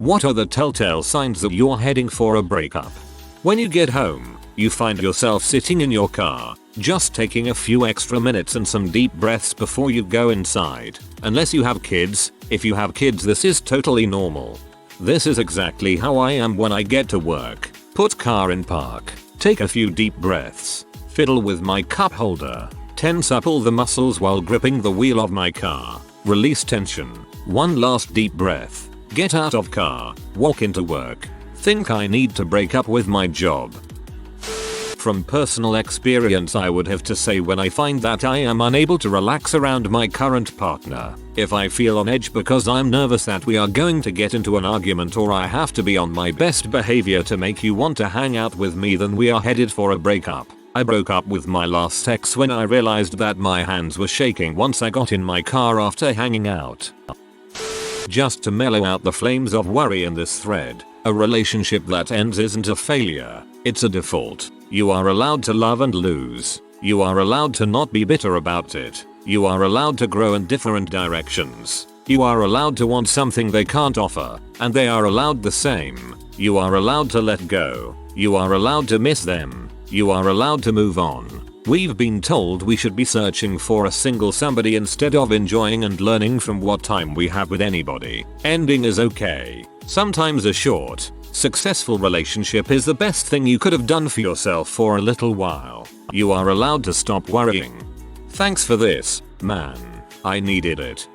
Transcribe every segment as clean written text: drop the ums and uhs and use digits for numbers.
What are the telltale signs that you're heading for a breakup? When you get home, you find yourself sitting in your car, just taking a few extra minutes and some deep breaths before you go inside. Unless you have kids. If you have kids, this is totally normal. This is exactly how I am when I get to work. Put car in park, take a few deep breaths, fiddle with my cup holder, tense up all the muscles while gripping the wheel of my car, release tension, one last deep breath, get out of car, walk into work, think I need to break up with my job. From personal experience, I would have to say when I find that I am unable to relax around my current partner, if I feel on edge because I'm nervous that we are going to get into an argument or I have to be on my best behavior to make you want to hang out with me, then we are headed for a breakup. I broke up with my last ex when I realized that my hands were shaking once I got in my car after hanging out. Just to mellow out the flames of worry in this thread, a relationship that ends isn't a failure, it's a default. You are allowed to love and lose. You are allowed to not be bitter about it. You are allowed to grow in different directions. You are allowed to want something they can't offer, and they are allowed the same. You are allowed to let go. You are allowed to miss them. You are allowed to move on. We've been told we should be searching for a single somebody instead of enjoying and learning from what time we have with anybody. Ending is okay. Sometimes a short, successful relationship is the best thing you could have done for yourself for a little while. You are allowed to stop worrying. Thanks for this, man. I needed it.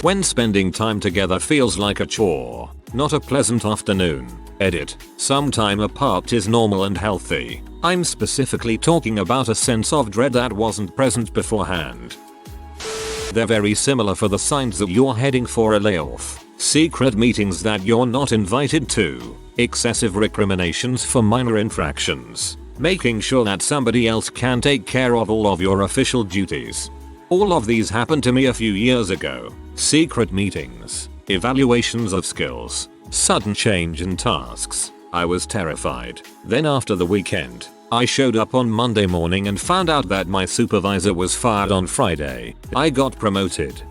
When spending time together feels like a chore, not a pleasant afternoon. Edit. Some time apart is normal and healthy. I'm specifically talking about a sense of dread that wasn't present beforehand. They're very similar for the signs that you're heading for a layoff. Secret meetings that you're not invited to, excessive recriminations for minor infractions, making sure that somebody else can take care of all of your official duties. All of these happened to me a few years ago. Secret meetings, evaluations of skills, sudden change in tasks. I was terrified. Then after the weekend, I showed up on Monday morning and found out that my supervisor was fired on Friday. I got promoted.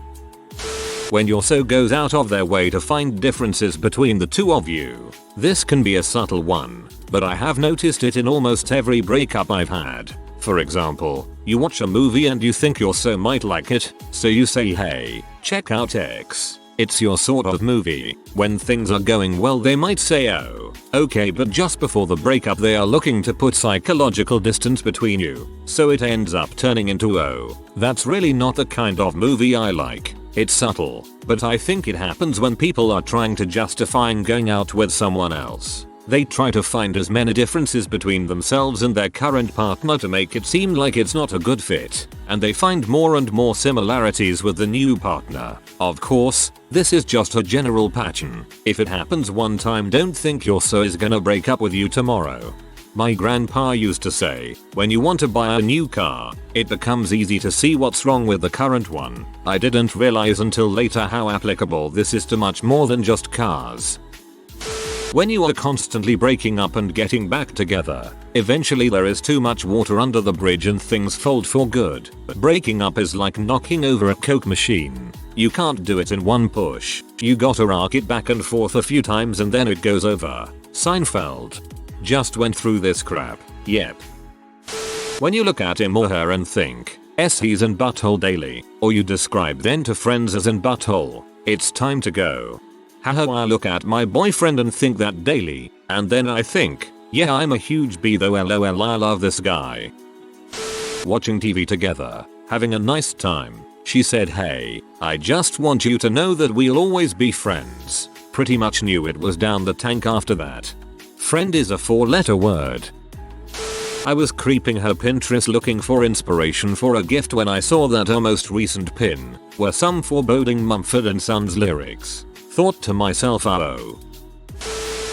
When your so goes out of their way to find differences between the two of you. This can be a subtle one, but I have noticed it in almost every breakup I've had. For example, you watch a movie and you think your so might like it, so you say, hey, check out X. It's your sort of movie. When things are going well, they might say, oh, okay, but just before the breakup they are looking to put psychological distance between you. So it ends up turning into, oh, that's really not the kind of movie I like. It's subtle, but I think it happens when people are trying to justify going out with someone else. They try to find as many differences between themselves and their current partner to make it seem like it's not a good fit, and they find more and more similarities with the new partner. Of course, this is just a general pattern. If it happens one time, don't think your so is gonna break up with you tomorrow. My grandpa used to say, when you want to buy a new car, it becomes easy to see what's wrong with the current one. I didn't realize until later how applicable this is to much more than just cars. When you are constantly breaking up and getting back together, eventually there is too much water under the bridge and things fold for good. Breaking up is like knocking over a Coke machine. You can't do it in one push. You gotta rock it back and forth a few times and then it goes over. Seinfeld. Just went through this crap. Yep. When you look at him or her and think, he's in butthole daily, or you describe them to friends as in butthole, it's time to go. Haha, I look at my boyfriend and think that daily, and then I think, yeah, I'm a huge B though, lol, I love this guy. Watching TV together, having a nice time. She said, hey, I just want you to know that we'll always be friends. Pretty much knew it was down the tank after that. Friend is a 4-letter word. I was creeping her Pinterest looking for inspiration for a gift when I saw that her most recent pin were some foreboding Mumford & Sons lyrics. Thought to myself, oh.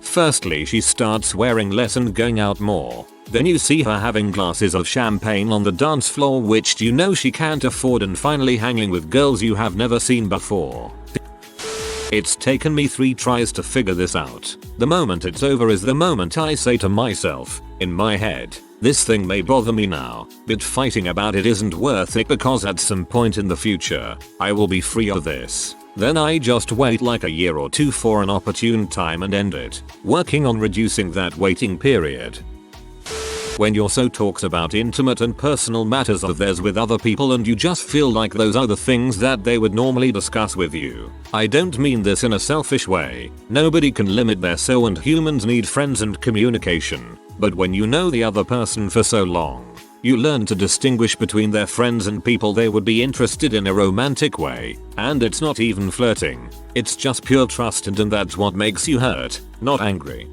Firstly, she starts wearing less and going out more. Then you see her having glasses of champagne on the dance floor, which you know she can't afford, and finally hanging with girls you have never seen before. It's taken me 3 tries to figure this out. The moment it's over is the moment I say to myself, in my head, this thing may bother me now, but fighting about it isn't worth it because at some point in the future, I will be free of this. Then I just wait like a year or two for an opportune time and end it, working on reducing that waiting period. When you're so talks about intimate and personal matters of theirs with other people and you just feel like those are the things that they would normally discuss with you. I don't mean this in a selfish way. Nobody can limit their soul and humans need friends and communication. But when you know the other person for so long, you learn to distinguish between their friends and people they would be interested in a romantic way. And it's not even flirting. It's just pure trust and that's what makes you hurt, not angry.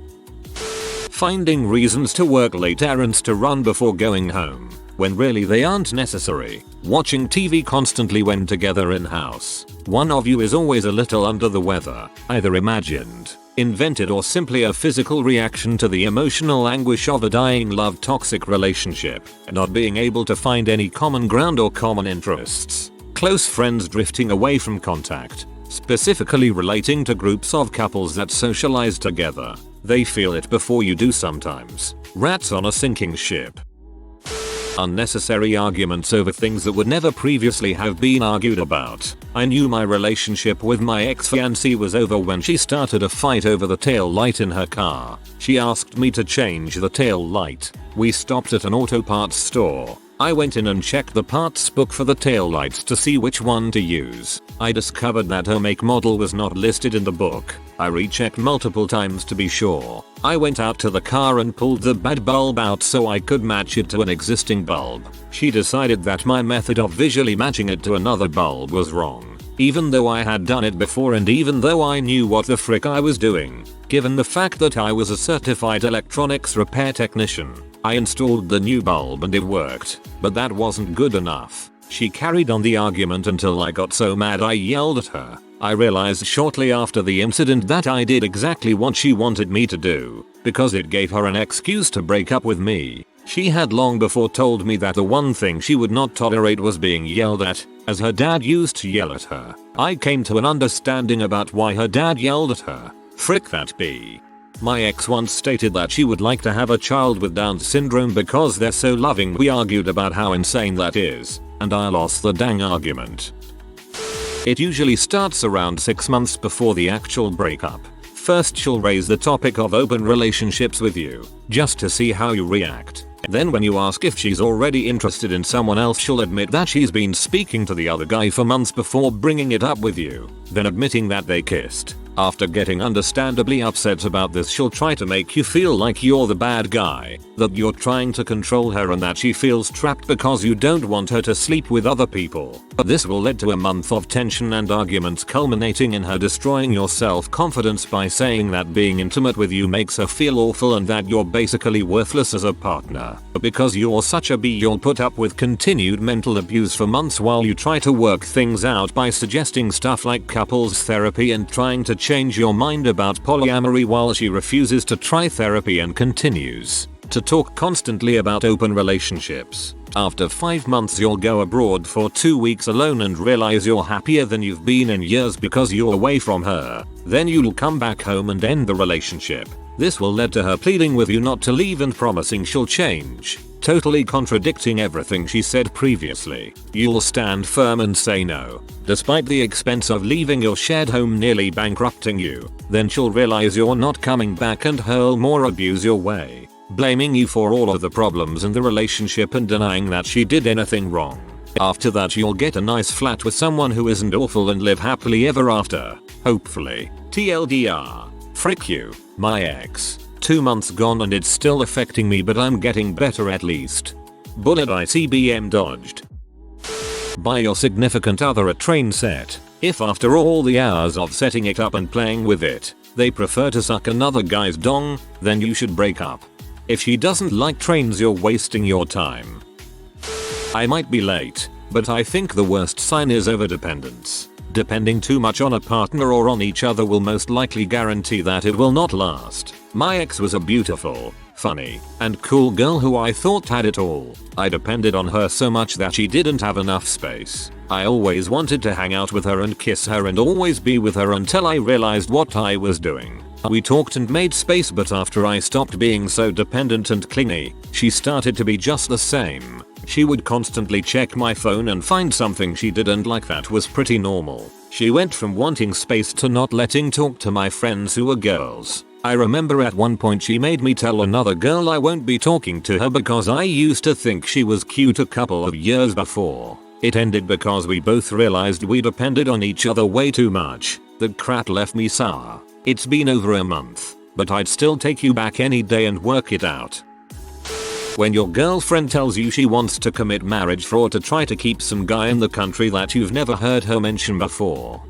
Finding reasons to work late, errands to run before going home, when really they aren't necessary. Watching TV constantly when together in house. One of you is always a little under the weather, either imagined, invented or simply a physical reaction to the emotional anguish of a dying love toxic relationship. Not being able to find any common ground or common interests. Close friends drifting away from contact. Specifically relating to groups of couples that socialize together. They feel it before you do sometimes. Rats on a sinking ship. Unnecessary arguments over things that would never previously have been argued about. I knew my relationship with my ex-fiancée was over when she started a fight over the tail light in her car. She asked me to change the tail light. We stopped at an auto parts store. I went in and checked the parts book for the taillights to see which one to use. I discovered that her make model was not listed in the book. I rechecked multiple times to be sure. I went out to the car and pulled the bad bulb out so I could match it to an existing bulb. She decided that my method of visually matching it to another bulb was wrong. Even though I had done it before and even though I knew what the frick I was doing. Given the fact that I was a certified electronics repair technician. I installed the new bulb and it worked, but that wasn't good enough. She carried on the argument until I got so mad I yelled at her. I realized shortly after the incident that I did exactly what she wanted me to do, because it gave her an excuse to break up with me. She had long before told me that the one thing she would not tolerate was being yelled at, as her dad used to yell at her. I came to an understanding about why her dad yelled at her. Frick that bee. My ex once stated that she would like to have a child with Down syndrome because they're so loving. We argued about how insane that is, and I lost the dang argument. It usually starts around 6 months before the actual breakup. First she'll raise the topic of open relationships with you, just to see how you react. Then when you ask if she's already interested in someone else, she'll admit that she's been speaking to the other guy for months before bringing it up with you, then admitting that they kissed. After getting understandably upset about this, she'll try to make you feel like you're the bad guy, that you're trying to control her and that she feels trapped because you don't want her to sleep with other people. But this will lead to a month of tension and arguments culminating in her destroying your self-confidence by saying that being intimate with you makes her feel awful and that you're basically worthless as a partner. But because you're such a bee, you'll put up with continued mental abuse for months while you try to work things out by suggesting stuff like couples therapy and trying to change your mind about polyamory while she refuses to try therapy and continues to talk constantly about open relationships. After 5 months you'll go abroad for 2 weeks alone and realize you're happier than you've been in years because you're away from her. Then you'll come back home and end the relationship. This will lead to her pleading with you not to leave and promising she'll change, totally contradicting everything she said previously. You'll stand firm and say no, despite the expense of leaving your shared home nearly bankrupting you. Then she'll realize you're not coming back and hurl more abuse your way, blaming you for all of the problems in the relationship and denying that she did anything wrong. After that you'll get a nice flat with someone who isn't awful and live happily ever after. Hopefully. TLDR. Frick you, my ex. 2 months gone and it's still affecting me, but I'm getting better at least. Bullet ICBM dodged. Buy your significant other a train set. If after all the hours of setting it up and playing with it, they prefer to suck another guy's dong, then you should break up. If she doesn't like trains, you're wasting your time. I might be late, but I think the worst sign is overdependence. Depending too much on a partner or on each other will most likely guarantee that it will not last. My ex was a beautiful, funny, and cool girl who I thought had it all. I depended on her so much that she didn't have enough space. I always wanted to hang out with her and kiss her and always be with her until I realized what I was doing. We talked and made space, but after I stopped being so dependent and clingy, she started to be just the same. She would constantly check my phone and find something she didn't like that was pretty normal. She went from wanting space to not letting talk to my friends who were girls. I remember at one point she made me tell another girl I won't be talking to her because I used to think she was cute a couple of years before. It ended because we both realized we depended on each other way too much. That crap left me sour. It's been over a month, but I'd still take you back any day and work it out. When your girlfriend tells you she wants to commit marriage for or to try to keep some guy in the country that you've never heard her mention before.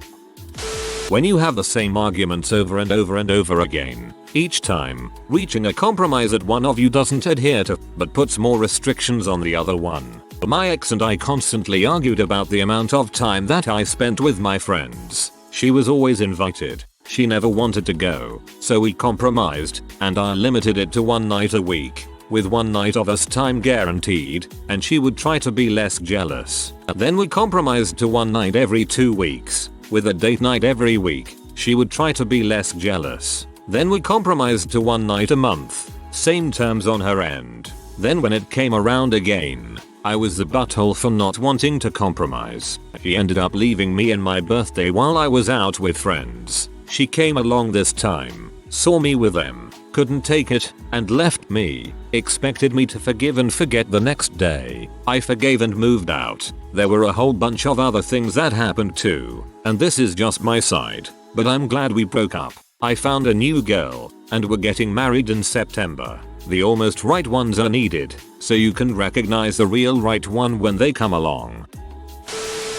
When you have the same arguments over and over and over again, each time reaching a compromise that one of you doesn't adhere to but puts more restrictions on the other one. My ex and I constantly argued about the amount of time that I spent with my friends. She was always invited. She never wanted to go, so we compromised, and I limited it to one night a week, with one night of us time guaranteed, and she would try to be less jealous. Then we compromised to one night every 2 weeks, with a date night every week. She would try to be less jealous. Then we compromised to one night a month, same terms on her end. Then when it came around again, I was the butthole for not wanting to compromise. She ended up leaving me and my birthday while I was out with friends. She came along this time, saw me with them, couldn't take it, and left me. Expected me to forgive and forget the next day. I forgave and moved out. There were a whole bunch of other things that happened too, and this is just my side, but I'm glad we broke up. I found a new girl, and we're getting married in September. The almost right ones are needed, so you can recognize the real right one when they come along.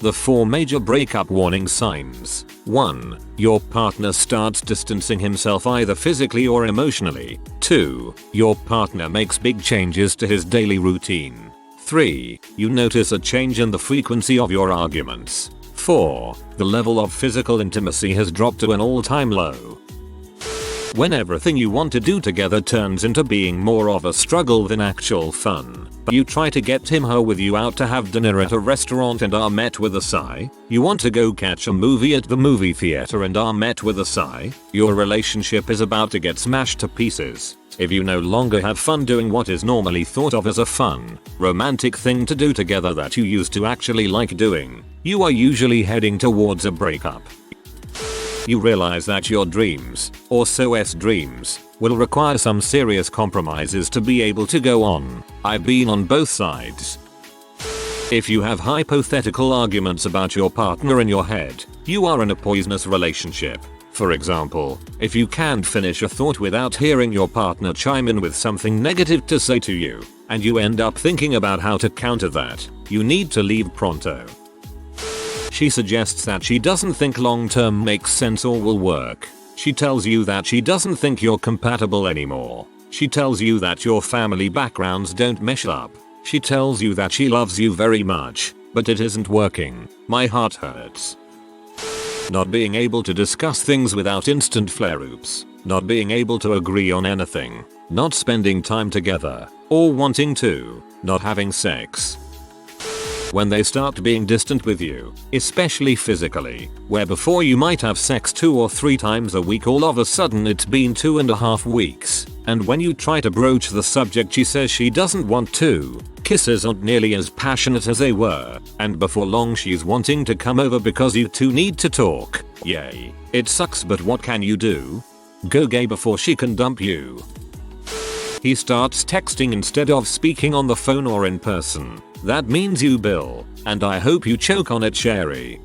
The 4 major breakup warning signs. 1. Your partner starts distancing himself either physically or emotionally. 2. Your partner makes big changes to his daily routine. 3. You notice a change in the frequency of your arguments. 4. The level of physical intimacy has dropped to an all-time low. When everything you want to do together turns into being more of a struggle than actual fun. You try to get him or with you out to have dinner at a restaurant and are met with a sigh. You want to go catch a movie at the movie theater and are met with a sigh. Your relationship is about to get smashed to pieces. If you no longer have fun doing what is normally thought of as a fun, romantic thing to do together that you used to actually like doing, you are usually heading towards a breakup. You realize that your dreams, or SOS dreams, will require some serious compromises to be able to go on. I've been on both sides. If you have hypothetical arguments about your partner in your head, you are in a poisonous relationship. For example, if you can't finish a thought without hearing your partner chime in with something negative to say to you, and you end up thinking about how to counter that, you need to leave pronto. She suggests that she doesn't think long term makes sense or will work. She tells you that she doesn't think you're compatible anymore. She tells you that your family backgrounds don't mesh up. She tells you that she loves you very much, but it isn't working. My heart hurts. Not being able to discuss things without instant flare-ups. Not being able to agree on anything. Not spending time together, or wanting to. Not having sex. When they start being distant with you, especially physically, where before you might have sex 2 or 3 times a week, all of a sudden it's been 2.5 weeks, and when you try to broach the subject she says she doesn't want to. Kisses aren't nearly as passionate as they were, and before long she's wanting to come over because you two need to talk. Yay. It sucks, but what can you do? Go gay before she can dump you. He starts texting instead of speaking on the phone or in person. That means you bill, and I hope you choke on it, Sherry.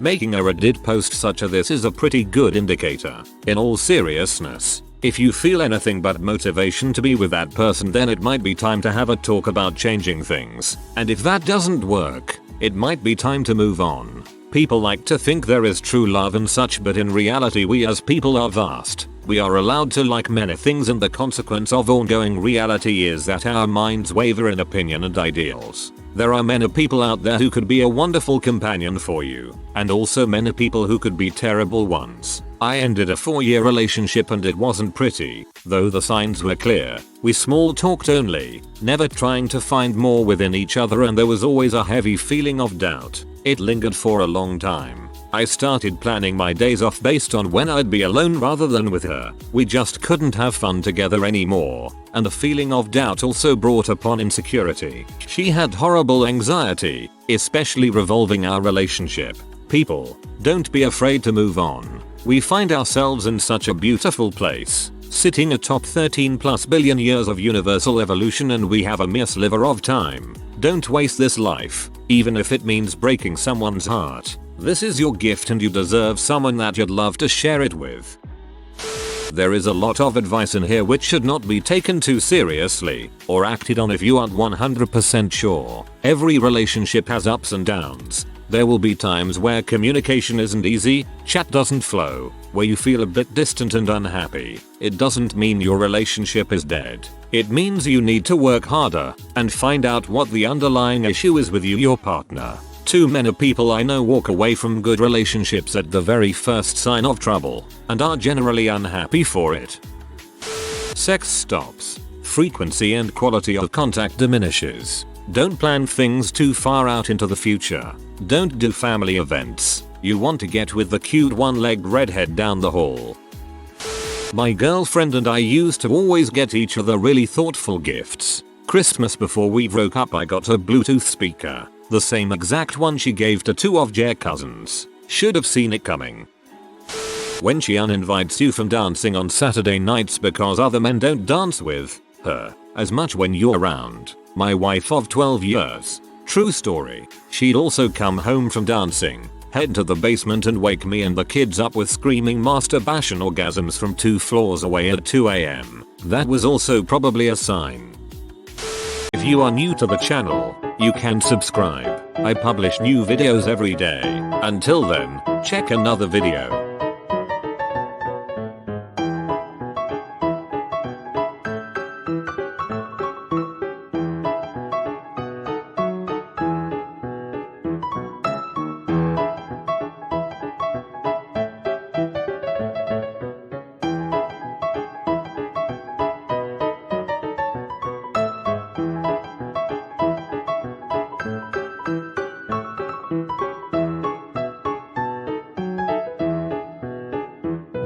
Making a Reddit post such as this is a pretty good indicator. In all seriousness, if you feel anything but motivation to be with that person, then it might be time to have a talk about changing things. And if that doesn't work, it might be time to move on. People like to think there is true love and such, but in reality we as people are vast. We are allowed to like many things, and the consequence of ongoing reality is that our minds waver in opinion and ideals. There are many people out there who could be a wonderful companion for you, and also many people who could be terrible ones. I ended a 4-year relationship and it wasn't pretty, though the signs were clear. We small talked only, never trying to find more within each other, and there was always a heavy feeling of doubt. It lingered for a long time. I started planning my days off based on when I'd be alone rather than with her. We just couldn't have fun together anymore, and the feeling of doubt also brought upon insecurity. She had horrible anxiety, especially revolving our relationship. People, don't be afraid to move on. We find ourselves in such a beautiful place, sitting atop 13 plus billion years of universal evolution, and we have a mere sliver of time. Don't waste this life, even if it means breaking someone's heart. This is your gift and you deserve someone that you'd love to share it with. There is a lot of advice in here which should not be taken too seriously or acted on if you aren't 100% sure. Every relationship has ups and downs. There will be times where communication isn't easy, chat doesn't flow, where you feel a bit distant and unhappy. It doesn't mean your relationship is dead. It means you need to work harder and find out what the underlying issue is with your partner. Too many people I know walk away from good relationships at the very first sign of trouble and are generally unhappy for it. Sex stops. Frequency and quality of contact diminishes. Don't plan things too far out into the future. Don't do family events. You want to get with the cute one-legged redhead down the hall. My girlfriend and I used to always get each other really thoughtful gifts. Christmas before we broke up I got a Bluetooth speaker. The same exact one she gave to two of Jer's cousins. Should have seen it coming. When she uninvites you from dancing on Saturday nights because other men don't dance with her as much when you're around. My wife of 12 years. True story. She'd also come home from dancing, head to the basement and wake me and the kids up with screaming masturbation orgasms from 2 floors away at 2 AM. That was also probably a sign. If you are new to the channel, you can subscribe. I publish new videos every day. Until then, check another video.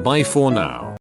Bye for now.